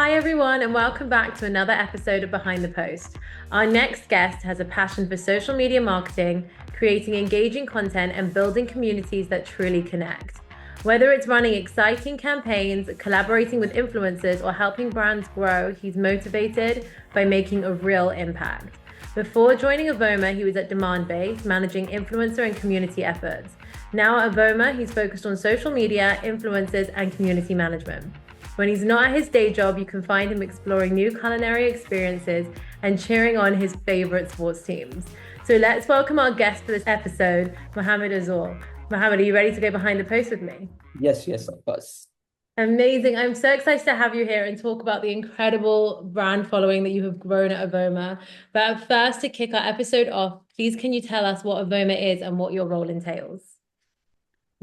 Hi, everyone, and welcome back to another episode of Behind the Post. Our next guest has a passion for social media marketing, creating engaging content, and building communities that truly connect. Whether it's running exciting campaigns, collaborating with influencers, or helping brands grow, he's motivated by making a real impact. Before joining Avoma, he was at Demandbase, managing influencer and community efforts. Now at Avoma, he's focused on social media, influencers, and community management. When he's not at his day job, you can find him exploring new culinary experiences and cheering on his favorite sports teams. So let's welcome our guest for this episode, Mohamed Azhar. Mohamed, are you ready to go behind the post with me? Yes, of course. Amazing. I'm so excited to have you here and talk about the incredible brand following that you have grown at Avoma. But first, to kick our episode off, please can you tell us what Avoma is and what your role entails?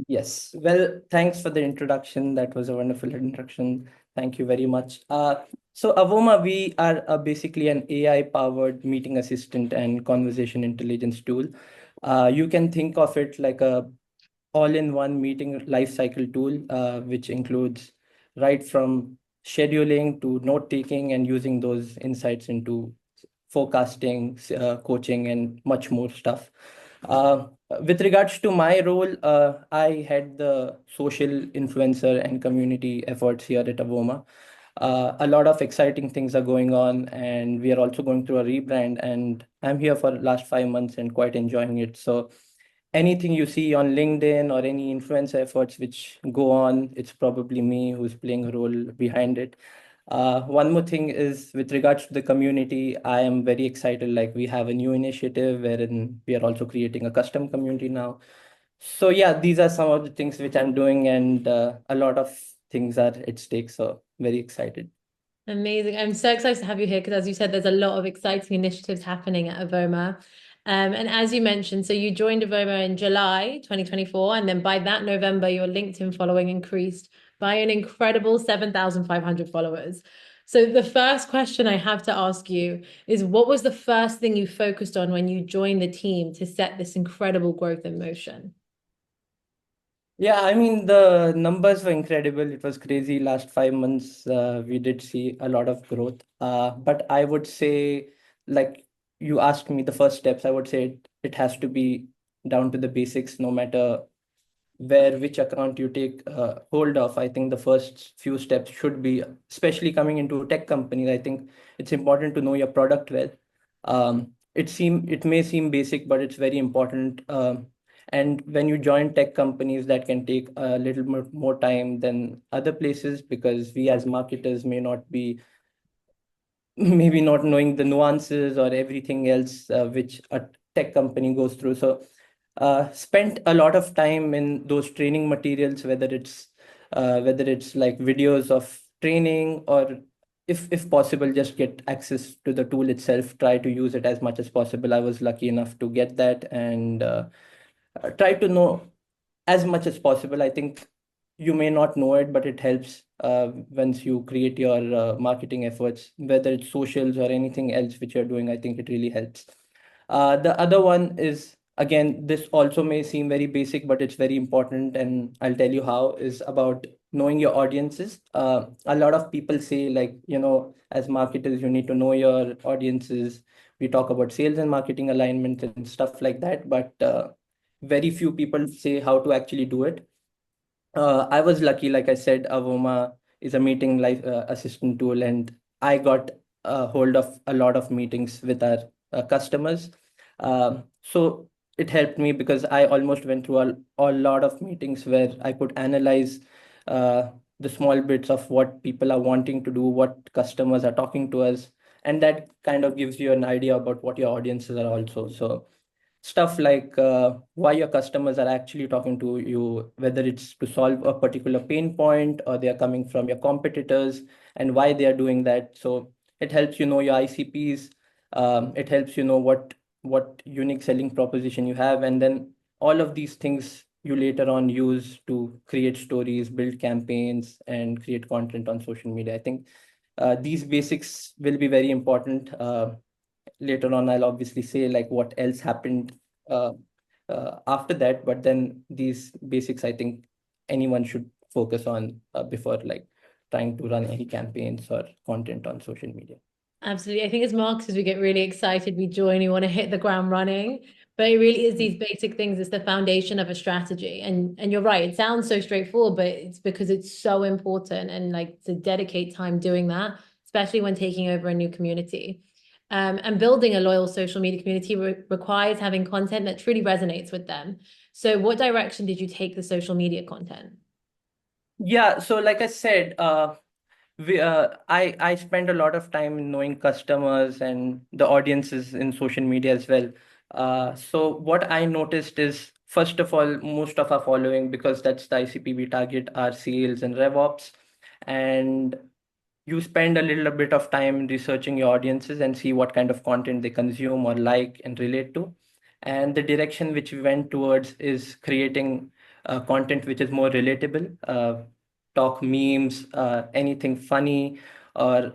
Yes. Well, thanks for the introduction. That was a wonderful introduction. Thank you very much. So Avoma, we are basically an AI-powered meeting assistant and conversation intelligence tool. You can think of it like a all-in-one meeting lifecycle tool, which includes right from scheduling to note-taking and using those insights into forecasting, coaching, and much more stuff. Uh, with regards to my role, I head the social influencer and community efforts here at Avoma. A lot of exciting things are going on, and we are also going through a rebrand. And I'm here for the last 5 months and quite enjoying it. So anything you see on LinkedIn or any influencer efforts which go on, it's probably me who's playing a role behind it. One more thing is with regards to the community, I am very excited. Like we have a new initiative wherein we are also creating a custom community now. So yeah, these are some of the things which I'm doing, and a lot of things are at stake. So very excited. Amazing. I'm so excited to have you here because, as you said, there's a lot of exciting initiatives happening at Avoma. And as you mentioned, so you joined Avoma in July 2024, and then by that November, your LinkedIn following increased by an incredible 7,500 followers. So the first question I have to ask you is, what was the first thing you focused on when you joined the team to set this incredible growth in motion? Yeah, I mean, the numbers were incredible. It was crazy. Last 5 months, we did see a lot of growth. But I would say, like you asked me the first steps, I would say it has to be down to the basics, no matter which account you take hold of. I think the first few steps should be, especially coming into tech companies, I think it's important to know your product well. It may seem basic, but it's very important. And when you join tech companies, that can take a little more time than other places because we as marketers may not be maybe not knowing the nuances or everything else which a tech company goes through. So spent a lot of time in those training materials, whether it's like videos of training or if possible, just get access to the tool itself, try to use it as much as possible. I was lucky enough to get that and try to know as much as possible. I think you may not know it, but it helps once you create your marketing efforts, whether it's socials or anything else which you're doing. I think it really helps. The other one is, again, this also may seem very basic, but it's very important, and I'll tell you how, is about knowing your audiences. A lot of people say, like, as marketers, you need to know your audiences. We talk about sales and marketing alignment and stuff like that, but very few people say how to actually do it. I was lucky, like I said, Avoma is a meeting life assistant tool, and I got a hold of a lot of meetings with our customers. So it helped me because I almost went through a lot of meetings where I could analyze uh, the small bits of what people are wanting to do, what customers are talking to us, and that kind of gives you an idea about what your audiences are also. So stuff like why your customers are actually talking to you, whether it's to solve a particular pain point or they are coming from your competitors and why they are doing that. So it helps you know your ICPs. It helps you know what unique selling proposition you have, and then all of these things you later on use to create stories, build campaigns, and create content on social media. I think these basics will be very important. Later on, I'll obviously say like what else happened uh, after that, but then these basics I think anyone should focus on before like trying to run any campaigns or content on social media. Absolutely. I think as marketers, we get really excited. We join, we want to hit the ground running. But it really is these basic things. It's the foundation of a strategy. And you're right. It sounds so straightforward, but it's because it's so important and like to dedicate time doing that, especially when taking over a new community. And building a loyal social media community requires having content that truly resonates with them. So what direction did you take the social media content? Yeah, so like I said, I spend a lot of time in knowing customers and the audiences in social media as well. So what I noticed is, first of all, most of our following, because that's the ICP we target, are sales and RevOps, and you spend a little bit of time researching your audiences and see what kind of content they consume or like and relate to. And the direction which we went towards is creating content which is more relatable, talk memes, anything funny, or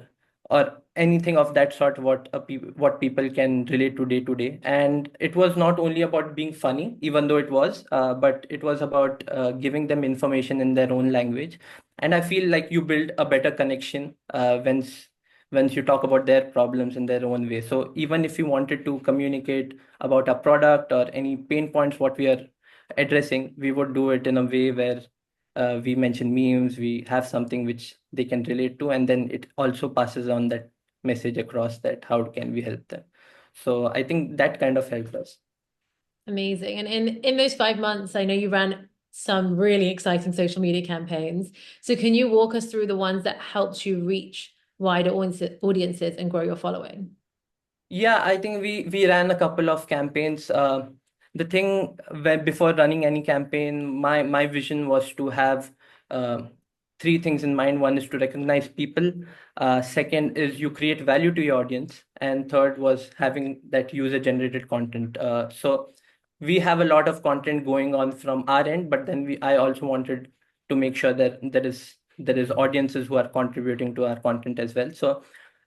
anything of that sort, what people can relate to day. And it was not only about being funny, even though it was, but it was about giving them information in their own language. And I feel like you build a better connection once you talk about their problems in their own way. So even if you wanted to communicate about a product or any pain points what we are addressing, we would do it in a way where we mention memes, we have something which they can relate to, and then it also passes on that message across, that how can we help them. So I think that kind of helped us. Amazing. And in those 5 months, I know you ran some really exciting social media campaigns. So can you walk us through the ones that helped you reach wider audiences and grow your following? Yeah, I think we ran a couple of campaigns. The thing where before running any campaign, my vision was to have uh, three things in mind. One is to recognize people. Second is you create value to your audience, and third was having that user generated content. So we have a lot of content going on from our end, but then I also wanted to make sure that there is audiences who are contributing to our content as well. So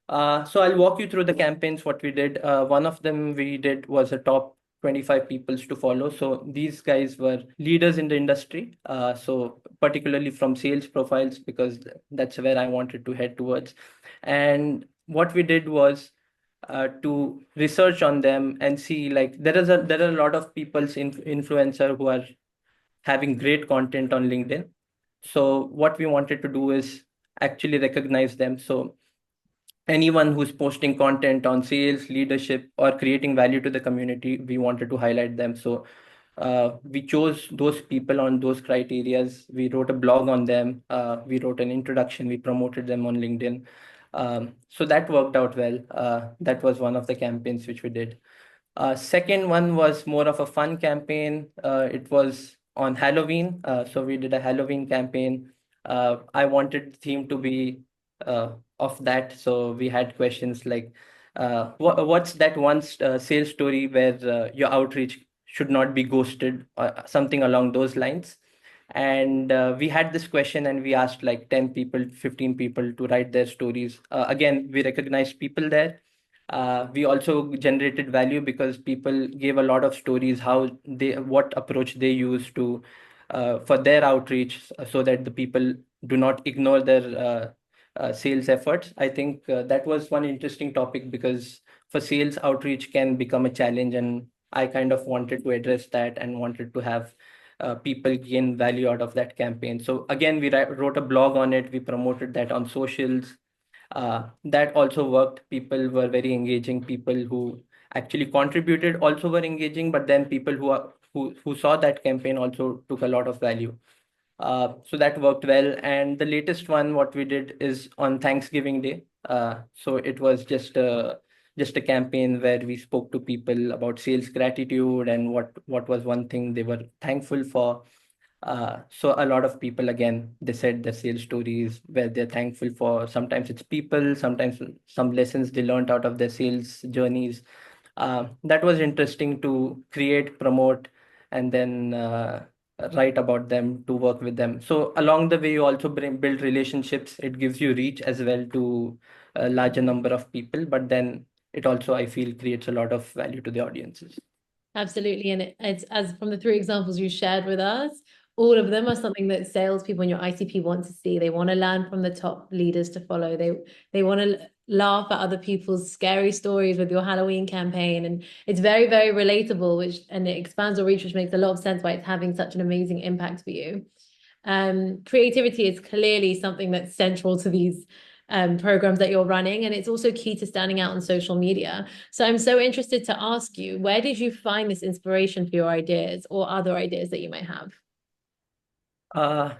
I'll walk you through the campaigns, what we did. One of them we did was a top 25 peoples to follow. So these guys were leaders in the industry. So particularly from sales profiles, because that's where I wanted to head towards. And what we did was to research on them and see, like, there are a lot of people's influencer who are having great content on LinkedIn. So what we wanted to do is actually recognize them. So anyone who's posting content on sales, leadership, or creating value to the community, we wanted to highlight them. So we chose those people on those criterias. We wrote a blog on them. We wrote an introduction. We promoted them on LinkedIn. So that worked out well. That was one of the campaigns which we did. Second one was more of a fun campaign. It was on Halloween. So we did a Halloween campaign. I wanted the theme to be of that. So we had questions like, what's that one sales story where your outreach should not be ghosted, something along those lines. And we had this question and we asked like 10 people, 15 people to write their stories. Again, we recognized people there. We also generated value because people gave a lot of stories, what approach they use to for their outreach, so that the people do not ignore their sales efforts. I think that was one interesting topic, because for sales, outreach can become a challenge, and I kind of wanted to address that and wanted to have people gain value out of that campaign. So again, we wrote a blog on it. We promoted that on socials. That also worked. People were very engaging. People who actually contributed also were engaging, but then people who saw that campaign also took a lot of value. So that worked well. And the latest one, what we did is on Thanksgiving Day. So it was just a campaign where we spoke to people about sales gratitude and what was one thing they were thankful for. So a lot of people, again, they said their sales stories where they're thankful for. Sometimes it's people, sometimes some lessons they learned out of their sales journeys. That was interesting to create, promote, and then write about them, to work with them. So along the way, you also build relationships. It gives you reach as well to a larger number of people, but then it also, I feel, creates a lot of value to the audiences. Absolutely. And it's as from the three examples you shared with us, All of them are something that salespeople in your ICP want to see. They want to learn from the top leaders to follow. They want to laugh at other people's scary stories with your Halloween campaign. And it's very, very relatable, which and it expands your reach, which makes a lot of sense why it's having such an amazing impact for you. Creativity is clearly something that's central to these programs that you're running, and it's also key to standing out on social media. So I'm so interested to ask you, where did you find this inspiration for your ideas or other ideas that you might have?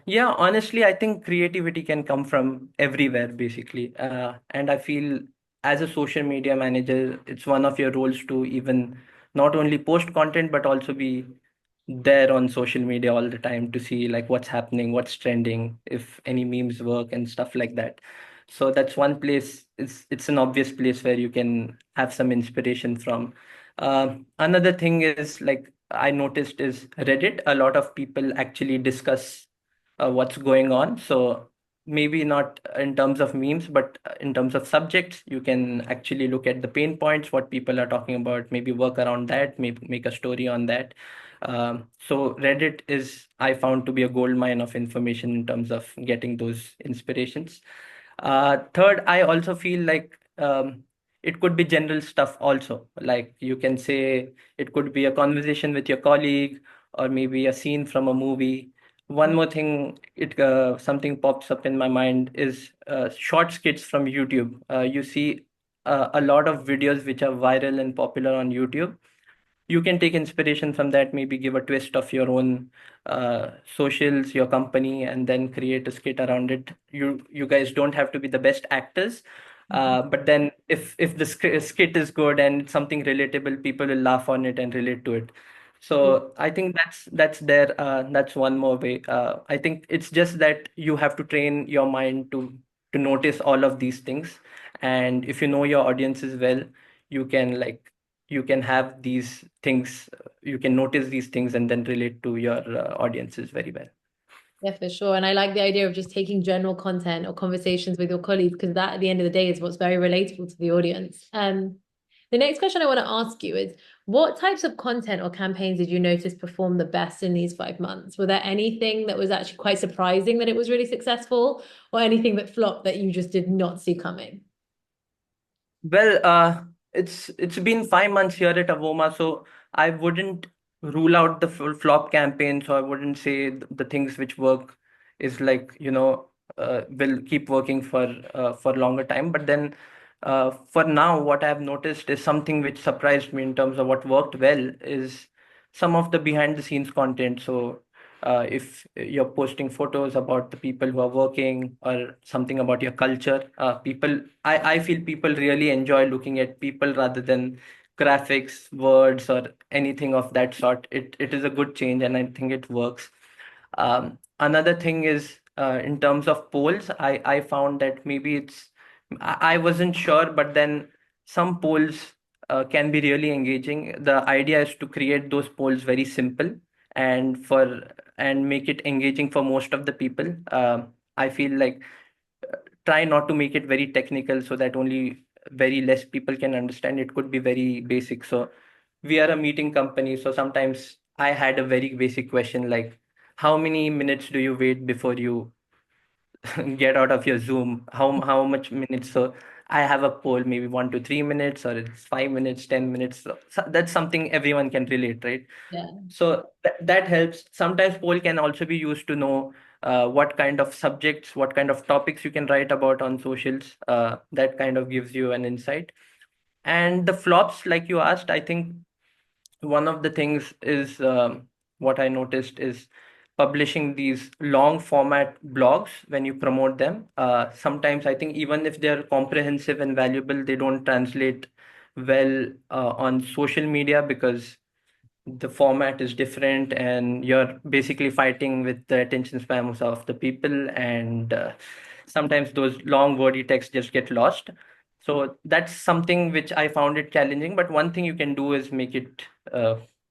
Yeah, honestly, I think creativity can come from everywhere, basically. And I feel as a social media manager, it's one of your roles to even not only post content, but also be there on social media all the time to see like what's happening, what's trending, if any memes work and stuff like that. So that's one place, it's an obvious place where you can have some inspiration from. Another thing is like I noticed is Reddit. A lot of people actually discuss what's going on. So maybe not in terms of memes, but in terms of subjects, you can actually look at the pain points, what people are talking about, maybe work around that, maybe make a story on that. So Reddit is, I found to be a gold mine of information in terms of getting those inspirations. Third, I also feel like it could be general stuff also. Like you can say it could be a conversation with your colleague or maybe a scene from a movie. One more thing, it something pops up in my mind is short skits from YouTube. You see a lot of videos which are viral and popular on YouTube. You can take inspiration from that, maybe give a twist of your own socials, your company, and then create a skit around it. You guys don't have to be the best actors, but then if the skit is good and it's something relatable, people will laugh on it and relate to it. So I think that's there. That's one more way. I think it's just that you have to train your mind to notice all of these things, and if you know your audiences well, you can like you can have these things, you can notice these things and then relate to your audiences very well. Yeah, for sure. And I like the idea of just taking general content or conversations with your colleagues because that at the end of the day is what's very relatable to the audience. The next question I want to ask you is what types of content or campaigns did you notice perform the best in these 5 months? Were there anything that was actually quite surprising that it was really successful or anything that flopped that you just did not see coming? Well, it's been 5 months here at Avoma, so I wouldn't rule out the full flop campaign. So I wouldn't say the things which work is like, will keep working for longer time. But then, for now, what I've noticed is something which surprised me in terms of what worked well is some of the behind the scenes content. So if you're posting photos about the people who are working or something about your culture, I feel people really enjoy looking at people rather than graphics, words, or anything of that sort. It is a good change, and I think it works. Another thing is in terms of polls, I found that maybe I wasn't sure, but then some polls can be really engaging. The idea is to create those polls very simple and for and make it engaging for most of the people. I feel like try not to make it very technical so that only very less people can understand. It could be very basic. So we are a meeting company, so sometimes I had a very basic question like, how many minutes do you wait before you get out of your Zoom? How much minutes? So I have a poll, maybe 1 to 3 minutes, or it's 5 minutes, 10 minutes. So that's something everyone can relate, right? Yeah. So that helps. Sometimes poll can also be used to know what kind of subjects, what kind of topics you can write about on socials. That kind of gives you an insight. And the flops, like you asked, I think one of the things is what I noticed is publishing these long format blogs when you promote them. Sometimes I think even if they're comprehensive and valuable, they don't translate well on social media because the format is different and you're basically fighting with the attention spans of the people, and sometimes those long wordy texts just get lost. So that's something which I found it challenging, but one thing you can do is make it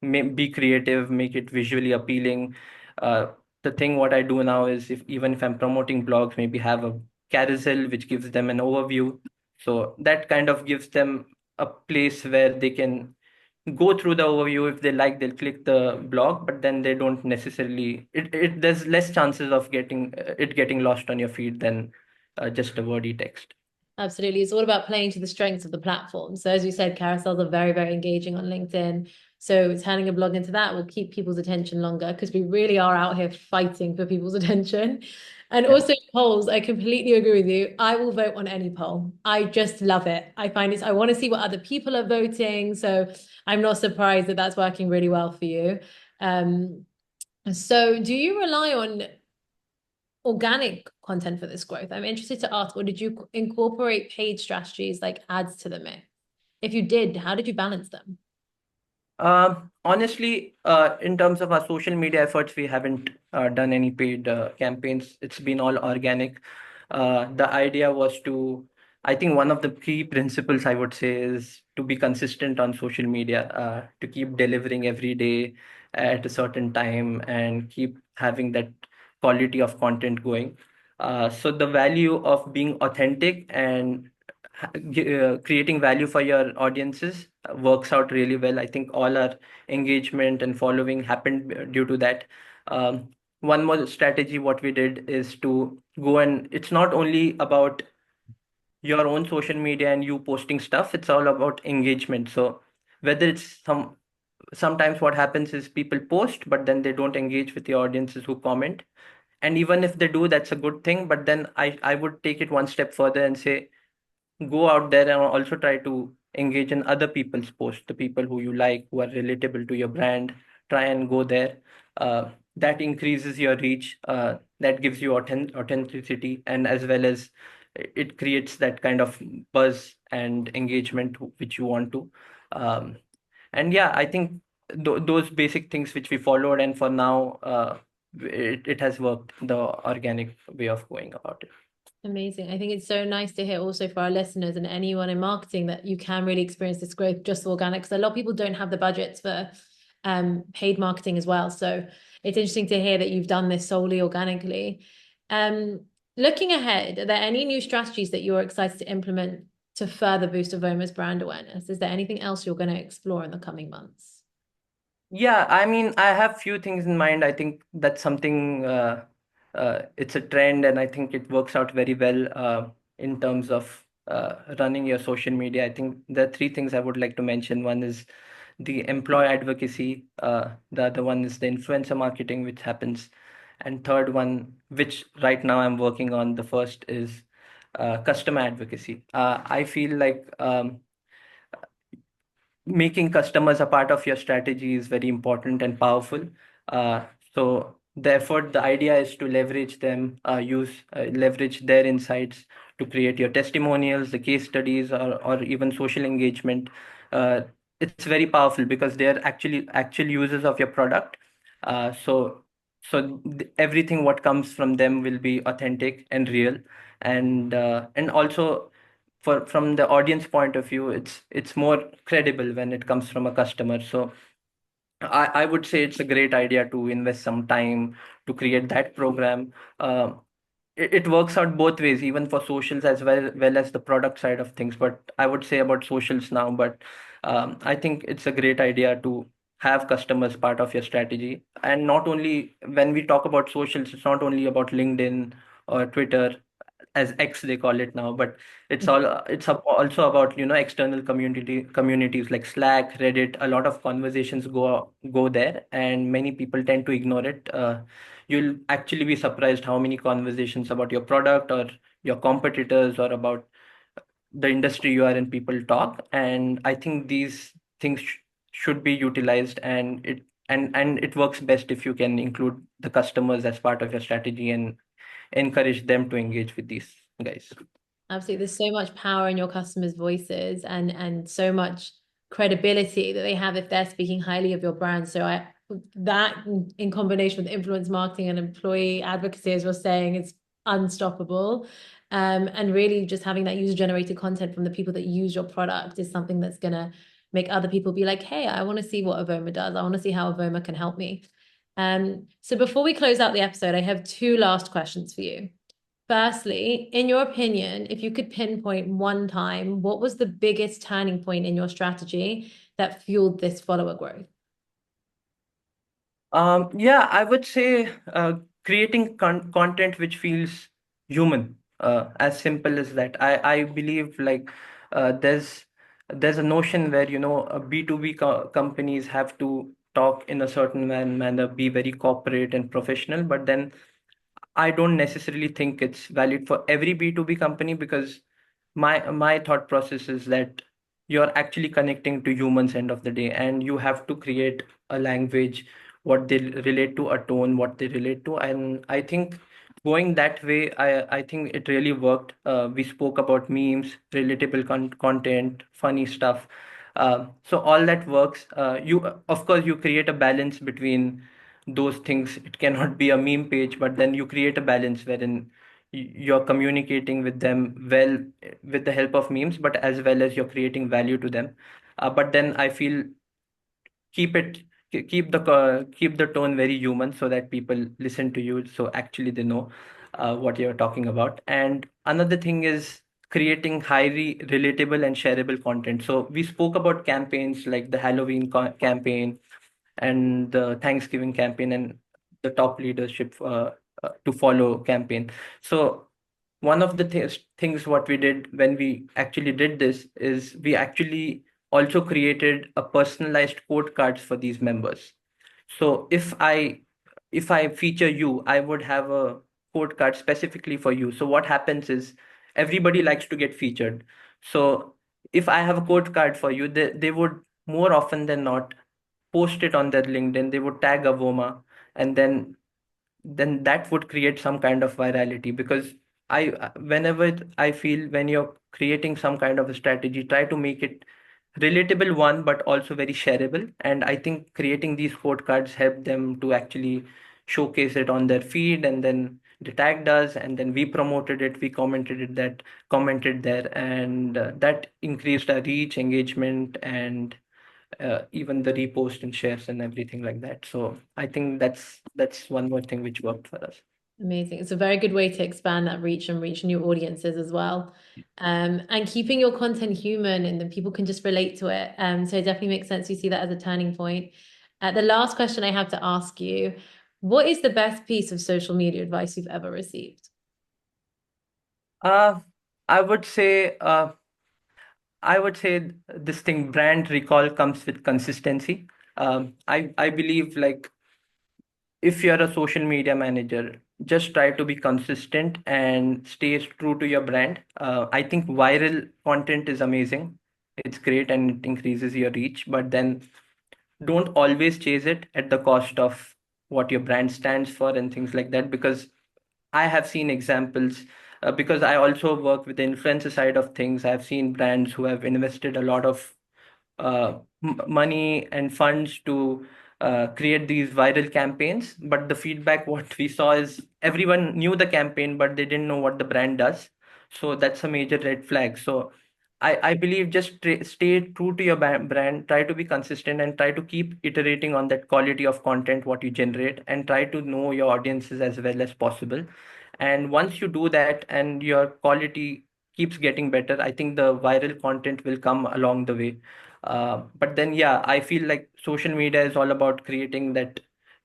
be creative, make it visually appealing. uh, the thing what I do now is, if even if I'm promoting blogs, maybe have a carousel which gives them an overview, so that kind of gives them a place where they can go through the overview. If they like, they'll click the blog, but then they don't necessarily, there's less chances of getting it getting lost on your feed than just a wordy text. Absolutely. It's all about playing to the strengths of the platform. So as you said, carousels are very, very engaging on LinkedIn. So turning a blog into that will keep people's attention longer because we really are out here fighting for people's attention. And Yeah. also polls, I completely agree with you. I will vote on any poll. I just love it. I find I want to see what other people are voting. So I'm not surprised that that's working really well for you. Um, so do you rely on organic content for this growth? I'm interested to ask, or did you incorporate paid strategies like ads to the mix? If you did, how did you balance them? Honestly, in terms of our social media efforts, we haven't done any paid campaigns. It's been all organic. The idea was to, I think one of the key principles I would say is to be consistent on social media, to keep delivering every day at a certain time and keep having that quality of content going. So the value of being authentic and creating value for your audiences works out really well. I think all our engagement and following happened due to that. Um, One more strategy, what we did is to go, and it's not only about your own social media and you posting stuff, it's all about engagement. So whether it's sometimes what happens is people post, but then they don't engage with the audiences who comment. And even if they do, that's a good thing. But then I would take it one step further and say, go out there and also try to engage in other people's posts, the people who you like, who are relatable to your brand. Try and go there. That increases your reach. That gives you authenticity, and as well as it creates that kind of buzz and engagement which you want to. Um, and yeah, I think those basic things which we followed, and for now, it has worked, the organic way of going about it. Amazing. I think it's so nice to hear also for our listeners and anyone in marketing that you can really experience this growth just organic. Because a lot of people don't have the budgets for paid marketing as well. So it's interesting to hear that you've done this solely organically. Um, Looking ahead, are there any new strategies that you're excited to implement to further boost Avoma's brand awareness? Is there anything else you're going to explore in the coming months? Yeah, I mean, I have few things in mind. I think that's something, it's a trend, and I think it works out very well in terms of running your social media. I think there are three things I would like to mention. One is the employee advocacy, the other one is the influencer marketing, which happens, and third one, which right now I'm working on, the first is customer advocacy. I feel like making customers a part of your strategy is very important and powerful. Uh, so therefore, the idea is to leverage them, leverage their insights to create your testimonials, the case studies, or even social engagement. Uh, it's very powerful because they are actually actual users of your product. So everything what comes from them will be authentic and real, and also from the audience point of view, it's more credible when it comes from a customer. So I would say it's a great idea to invest some time to create that program. It works out both ways, even for socials as well as the product side of things. But I would say about socials now. But I think it's a great idea to have customers part of your strategy. And not only when we talk about socials, it's not only about LinkedIn or Twitter, as X they call it now, but also about, external communities like Slack, Reddit. A lot of conversations go there, and many people tend to ignore it. You'll actually be surprised how many conversations about your product or your competitors or about the industry you are in people talk. And I think these things should be utilized, and it works best if you can include the customers as part of your strategy and encourage them to engage with these guys. Absolutely. There's so much power in your customers' voices and so much credibility that they have if they're speaking highly of your brand. So I that in combination with influence marketing and employee advocacy, as you're saying, it's unstoppable. And really just having that user generated content from the people that use your product is something that's gonna make other people be like, hey, I want to see what Avoma does. I want to see how Avoma can help me. So before we close out the episode, I have two last questions for you. Firstly, in your opinion, if you could pinpoint one time, what was the biggest turning point in your strategy that fueled this follower growth? Yeah, I would say creating content which feels human, as simple as that. I believe like there's a notion where B2B companies have to talk in a certain manner, be very corporate and professional, but then I don't necessarily think it's valid for every B2B company, because my thought process is that you're actually connecting to humans end of the day, and you have to create a language, what they relate to, a tone, what they relate to. And I think going that way, I think it really worked. We spoke about memes, relatable content, funny stuff. So all that works. Of course, you create a balance between those things. It cannot be a meme page, but then you create a balance wherein you're communicating with them well, with the help of memes, but as well as you're creating value to them. But then I feel keep it keep the tone very human, so that people listen to you, so actually they know what you're talking about. And another thing is creating highly relatable and shareable content. So we spoke about campaigns like the Halloween campaign and the Thanksgiving campaign and the top leadership to follow campaign. So one of the things what we did when we actually did this is we actually also created a personalized quote cards for these members. So if I feature you, I would have a quote card specifically for you. So what happens is everybody likes to get featured. So if I have a quote card for you, they would more often than not post it on their LinkedIn. They would tag Avoma, and then that would create some kind of virality. Because whenever I feel when you're creating some kind of a strategy, try to make it relatable one, but also very shareable. And I think creating these quote cards help them to actually showcase it on their feed, and then they tagged us, and then we promoted it, we commented there, and that increased our reach, engagement, and even the repost and shares and everything like that. So I think that's one more thing which worked for us. Amazing. It's a very good way to expand that reach and reach new audiences as well. And keeping your content human and then people can just relate to it. So it definitely makes sense. You see that as a turning point. The last question I have to ask you, what is the best piece of social media advice you've ever received? Uh, I would say uh, I would say this thing, brand recall comes with consistency. I believe like if you're a social media manager, just try to be consistent and stay true to your brand. I think viral content is amazing. It's great and it increases your reach, but then don't always chase it at the cost of what your brand stands for and things like that. Because I have seen examples, because I also work with the influencer side of things. I've seen brands who have invested a lot of money and funds to create these viral campaigns. But the feedback what we saw is everyone knew the campaign, but they didn't know what the brand does. So that's a major red flag. So I believe just stay true to your brand, try to be consistent, and try to keep iterating on that quality of content what you generate, and try to know your audiences as well as possible. And once you do that and your quality keeps getting better, I think the viral content will come along the way. But then, yeah, I feel like social media is all about creating that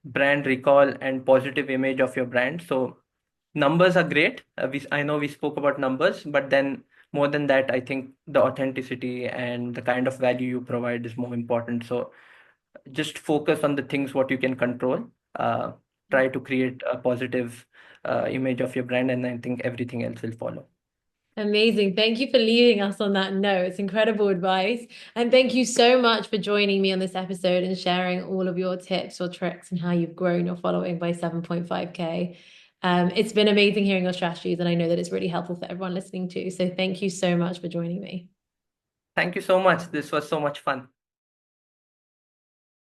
brand recall and positive image of your brand. So numbers are great. I know we spoke about numbers, but then more than that, I think the authenticity and the kind of value you provide is more important. So just focus on the things what you can control. Try to create a positive image of your brand, and I think everything else will follow. Amazing. Thank you for leading us on that note. It's incredible advice. And thank you so much for joining me on this episode and sharing all of your tips or tricks and how you've grown your following by 7.5K. It's been amazing hearing your strategies, and I know that it's really helpful for everyone listening too. So thank you so much for joining me. Thank you so much. This was so much fun.